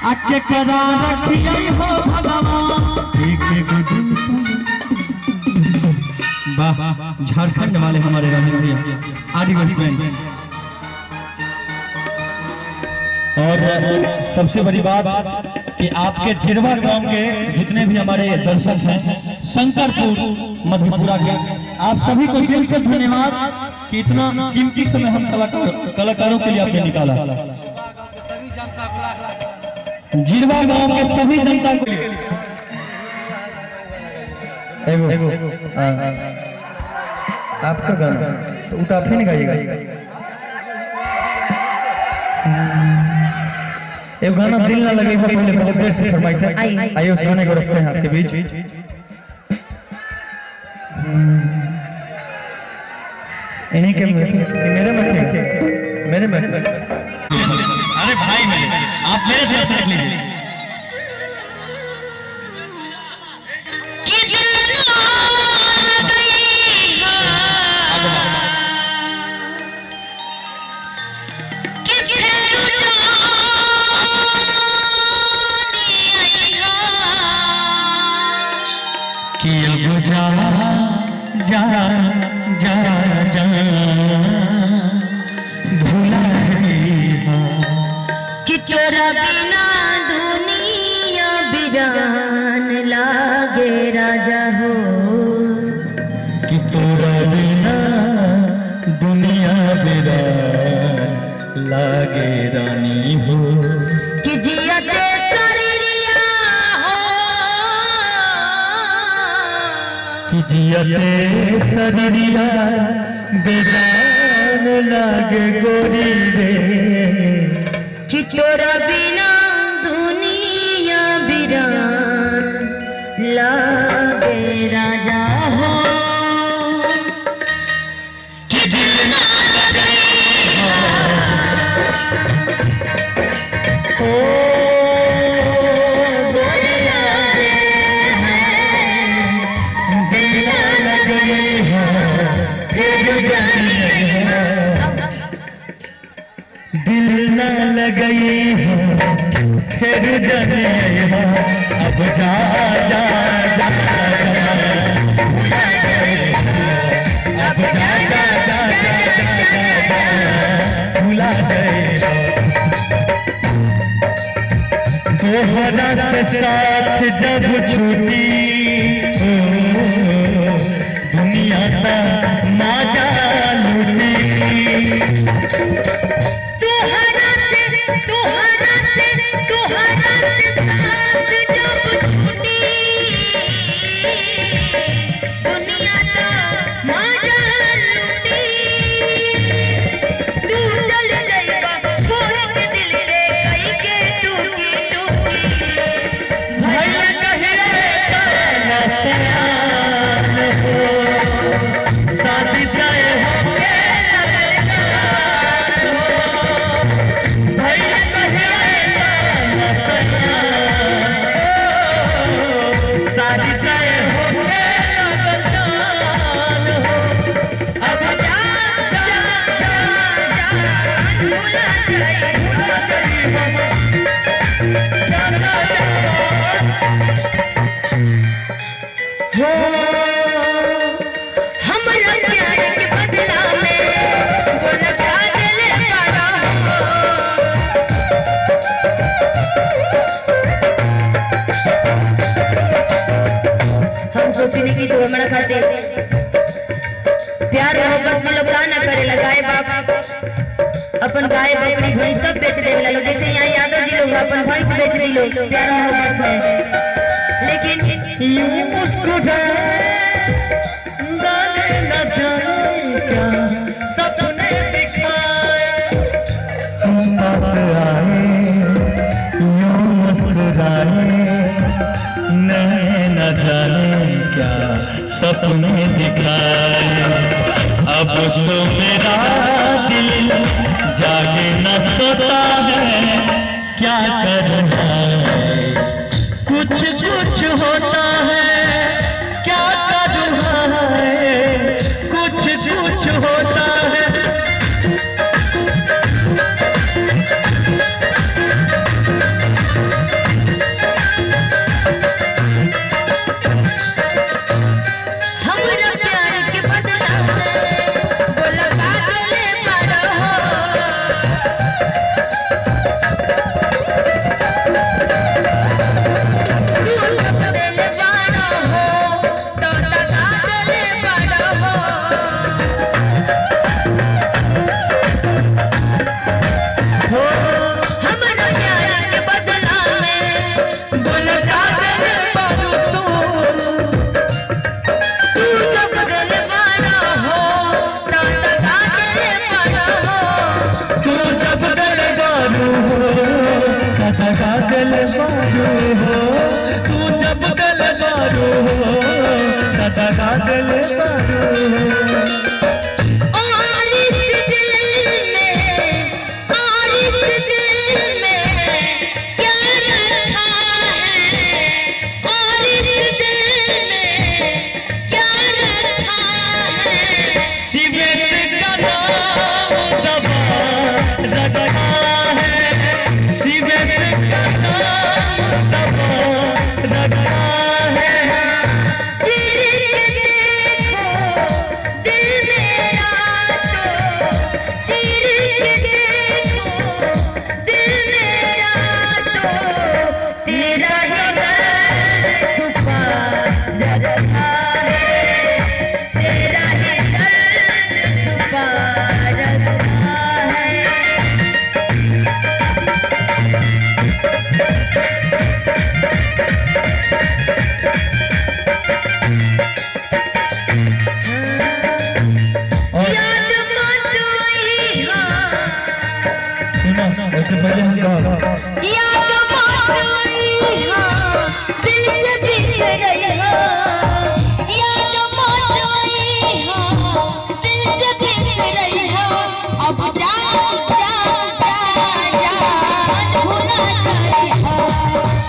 आके करा रखिए हो भगवान एक वाह झारखंड वाले हमारे रानी भैया आदिवासी बैंड। और सबसे बड़ी बात कि आपके जिरवा गांव के जितने भी हमारे दर्शक हैं शंकरपुर मधेपुरा के, आप सभी को दिल से धन्यवाद कि इतना कीमती समय हम कलाकारों के लिए आपने निकाला। जिरवा गांव के सभी जनता को आपका गाना तो उठा आप नहीं गाइएगा। एक गाना दिल ना लगे पहले बहुत देर से फरमाइश है, आइए उस गाने को रखते हैं आपके बीच। इन्हीं के मेरे में अरे भाई मेरे आप मेरे तरफ रख लीजिए। जा जा जा भूला कि तेरा बिना दुनिया बिरान लागे राजा हो, कि तोरा बिना दुनिया बिरान लागे रानी हो, कि जियते जियते सरिया बेजान लागे गोरी रे, कि तोरा बिना दुनिया बिरान लागे राजा हो, कि दिल ना लगे दिल न लगई हो फिर जाने अब जा जा जा अब जा जा जा भुला गए तोहरा के साथ जब छूटी दुनिया का माजा लूटी, की तो हमारा खाते प्यार मोहब्बत में लोग ना करे लगाए बाप अपन गाय बकरी भैंस सब बेच दे लो, जैसे यहाँ यादव जी लोग अपन भैंस बेच दी लो, प्यार मोहब्बत है। लेकिन यूं मुस्कुराए न जाने क्या सपने दिखाए, यूं मुस्कुराए न जाने क्या सपने दिखाए, अब तो मेरा दिल जागे न सोता है, क्या करना है कुछ कुछ होता है, क्या करना है कुछ कुछ होता है। दिल बारू हो, तू जब दिल बारू हो, दगा दिल बारू हो। उससे पहले हम कहा